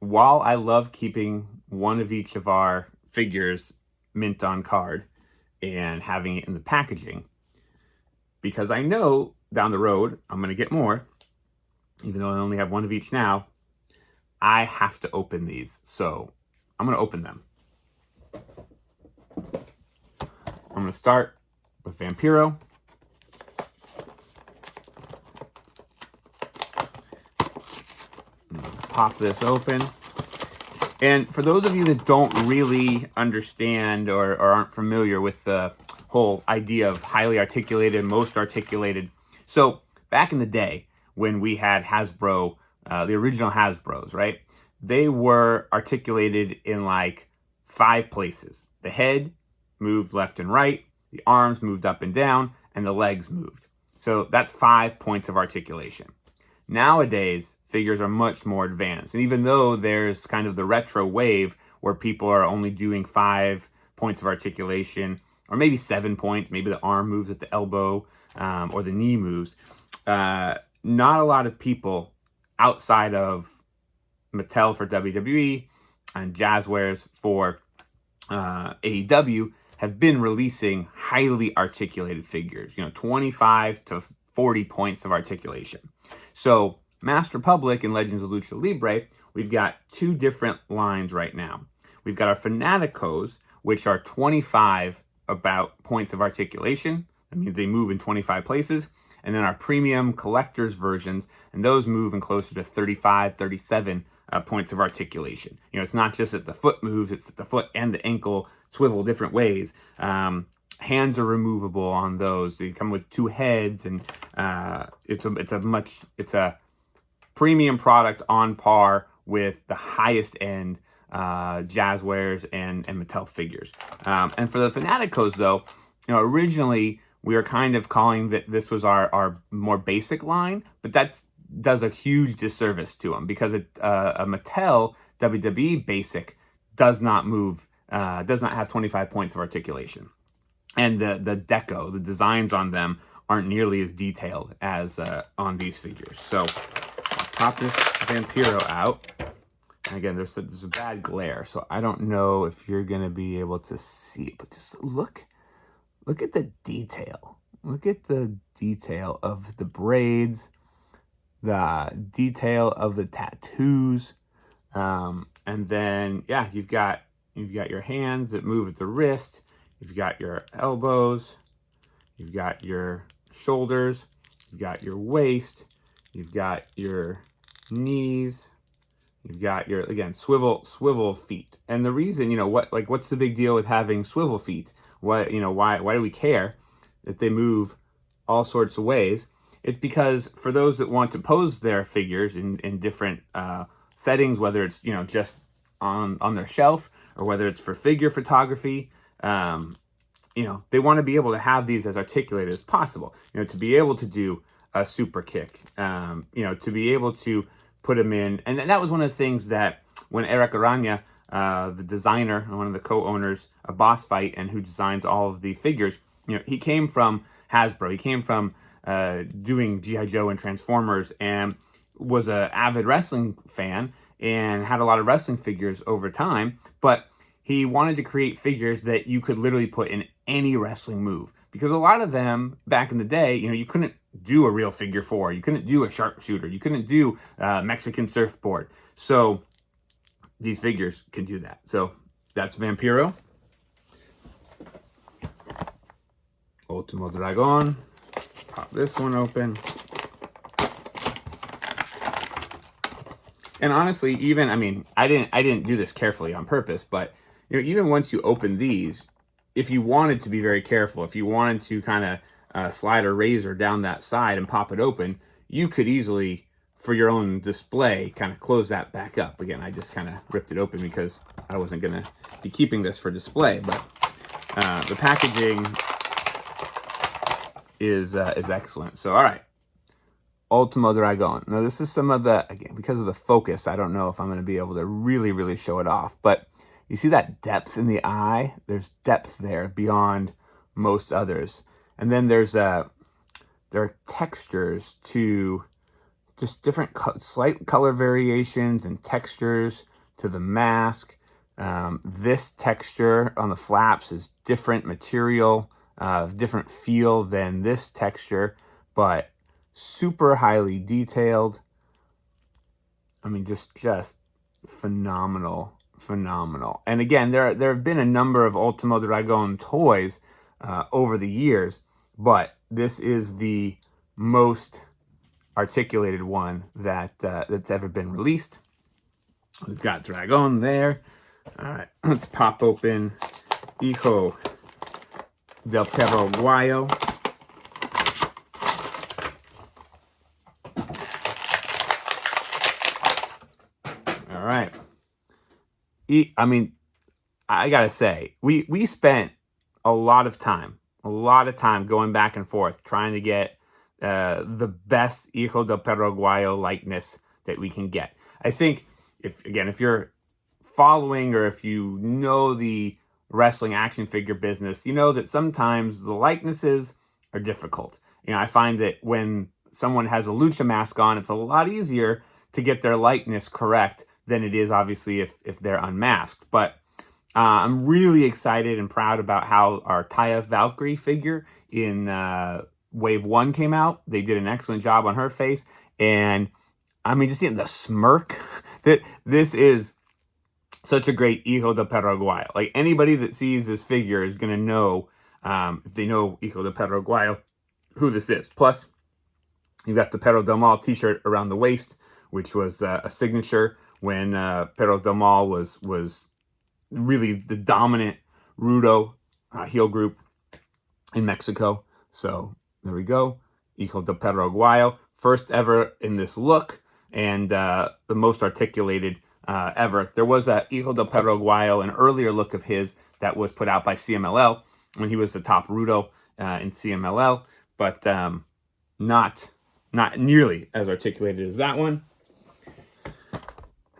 while I love keeping one of each of our figures mint on card and having it in the packaging, because I know down the road I'm going to get more, even though I only have one of each now, I have to open these. So I'm going to open them. I'm going to start with Vampiro. Pop this open. And for those of you that don't really understand or aren't familiar with the whole idea of highly articulated, most articulated. So back in the day when we had Hasbro, the original Hasbros, right? They were articulated in like 5 places. The head moved left and right, the arms moved up and down, and the legs moved. So that's 5 points of articulation. Nowadays, figures are much more advanced. And even though there's kind of the retro wave where people are only doing 5 points of articulation, or maybe 7 points, maybe the arm moves at the elbow, or the knee moves, not a lot of people outside of Mattel for WWE and Jazzwares for AEW have been releasing highly articulated figures, 25 to 40 points of articulation. So Master Public and Legends of Lucha Libre, we've got 2 different lines right now. We've got our Fanaticos, which are 25 about points of articulation. That means they move in 25 places. And then our premium collector's versions, and those move in closer to 35, 37 points of articulation. It's not just that the foot moves, it's that the foot and the ankle swivel different ways. Hands are removable on those. They come with 2 heads, and it's a premium product on par with the highest end Jazzwares and Mattel figures. And for the Fanaticos, though, originally we were kind of calling that this was our more basic line, but that does a huge disservice to them, because a Mattel WWE basic does not move, does not have 25 points of articulation. And the deco, the designs on them aren't nearly as detailed as on these figures. So I'll pop this Vampiro out. And again, there's a bad glare, so I don't know if you're going to be able to see it. But just look at the detail. Look at the detail of the braids, the detail of the tattoos. And then, yeah, you've got your hands that move at the wrist. You've got your elbows, you've got your shoulders, you've got your waist, you've got your knees, you've got your, again, swivel feet. And the reason, what's the big deal with having swivel feet? Why do we care that they move all sorts of ways? It's because for those that want to pose their figures in different settings, whether it's, just on their shelf, or whether it's for figure photography, they want to be able to have these as articulated as possible, to be able to do a super kick, to be able to put them in. And that was one of the things that when Eric Aranya, the designer, one of the co-owners of Boss Fight, and who designs all of the figures, he came from Hasbro. He came from doing G.I. Joe and Transformers, and was an avid wrestling fan and had a lot of wrestling figures over time. But he wanted to create figures that you could literally put in any wrestling move. Because a lot of them, back in the day, you couldn't do a real figure 4. You couldn't do a sharpshooter. You couldn't do Mexican surfboard. So these figures can do that. So that's Vampiro. Ultimo Dragon. Pop this one open. And honestly, even, I didn't do this carefully on purpose, but even once you open these, if you wanted to be very careful, if you wanted to kind of slide a razor down that side and pop it open, you could easily, for your own display, kind of close that back up. Again, I just kind of ripped it open because I wasn't going to be keeping this for display, but the packaging is excellent. So, all right. Ultimo Dragon. Now, this is some of the, again, because of the focus, I don't know if I'm going to be able to really, really show it off, but you see that depth in the eye? There's depth there beyond most others. And then there are textures to just different slight color variations and textures to the mask. This texture on the flaps is different material, different feel than this texture, but super highly detailed. I mean, just phenomenal. And again, there have been a number of Ultimo Dragon toys over the years, but this is the most articulated one that's ever been released. We've got Dragon there. All right, let's pop open Hijo del Perro Aguayo. All right. I mean, I gotta say, we spent a lot of time going back and forth trying to get the best Hijo del Perro Aguayo likeness that we can get. I think if you're following or if you know the wrestling action figure business, you know that sometimes the likenesses are difficult. You know, I find that when someone has a lucha mask on, it's a lot easier to get their likeness correct than it is obviously if they're unmasked. But I'm really excited and proud about how our Taya Valkyrie figure in Wave 1 came out. They did an excellent job on her face. And I mean, just seeing the smirk, that this is such a great Hijo del Perro Aguayo. Like, anybody that sees this figure is going to know, if they know Hijo del Perro Aguayo, who this is. Plus, you've got the Perros Del Mal t-shirt around the waist, which was a signature when Perros Del Mal was really the dominant Rudo heel group in Mexico. So there we go. Hijo del Perro Aguayo, first ever in this look, and the most articulated ever. There was a Hijo del Perro Aguayo, an earlier look of his that was put out by CMLL when he was the top Rudo in CMLL, but not nearly as articulated as that one.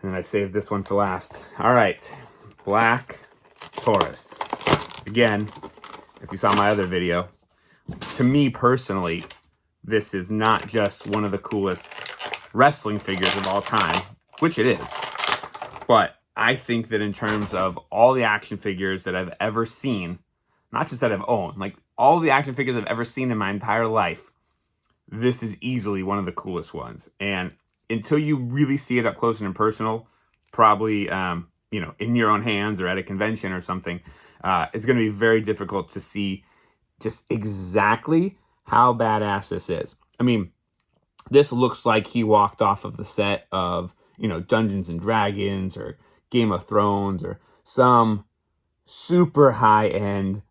And I saved this one for last. All right, Black Taurus. Again, if you saw my other video, to me personally, this is not just one of the coolest wrestling figures of all time, which it is, but I think that in terms of all the action figures that I've ever seen, not just that I've owned, like all the action figures I've ever seen in my entire life, this is easily one of the coolest ones. And until you really see it up close and personal, probably, you know, in your own hands or at a convention or something, it's going to be very difficult to see just exactly how badass this is. I mean, this looks like he walked off of the set of, you know, Dungeons and Dragons or Game of Thrones or some super high-end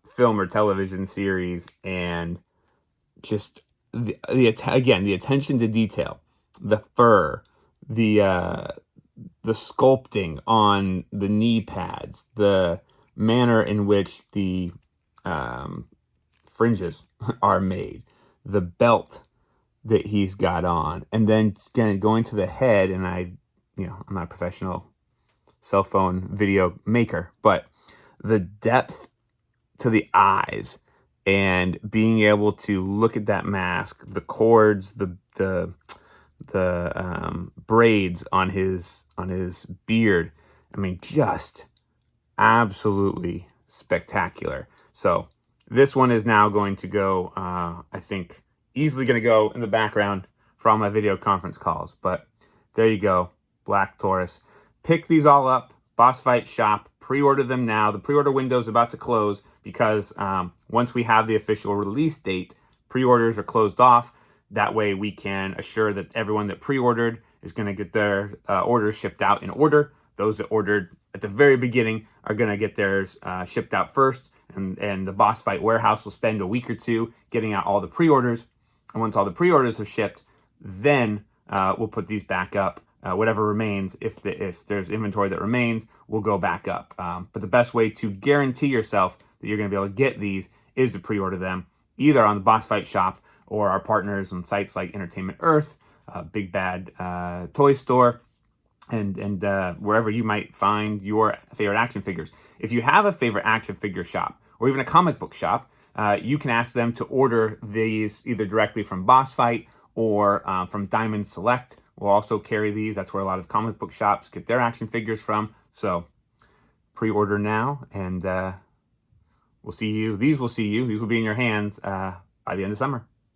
film or television series, and just the attention to detail, the fur, the sculpting on the knee pads, the manner in which the fringes are made, the belt that he's got on, and then again going to the head. And I'm not a professional cell phone video maker, but the depth to the eyes and being able to look at that mask, the cords, the braids on his beard. I mean, just absolutely spectacular. So this one is now going to go, I think, easily going to go in the background for all my video conference calls. But there you go, Black Taurus. Pick these all up, Boss Fight Shop. Pre-order them now. The pre-order window is about to close because once we have the official release date, pre-orders are closed off. That way we can assure that everyone that pre-ordered is going to get their orders shipped out in order. Those that ordered at the very beginning are going to get theirs shipped out first. And the Boss Fight warehouse will spend a week or two getting out all the pre-orders. And once all the pre-orders are shipped, then we'll put these back up. Whatever remains, if there's inventory that remains, will go back up. But the best way to guarantee yourself that you're going to be able to get these is to pre-order them either on the Boss Fight Shop or our partners on sites like Entertainment Earth, Big Bad Toy Store, and wherever you might find your favorite action figures. If you have a favorite action figure shop or even a comic book shop, you can ask them to order these either directly from Boss Fight or from Diamond Select, will also carry these. That's where a lot of comic book shops get their action figures from. So pre-order now, and we'll see you. These will see you. These will be in your hands by the end of summer.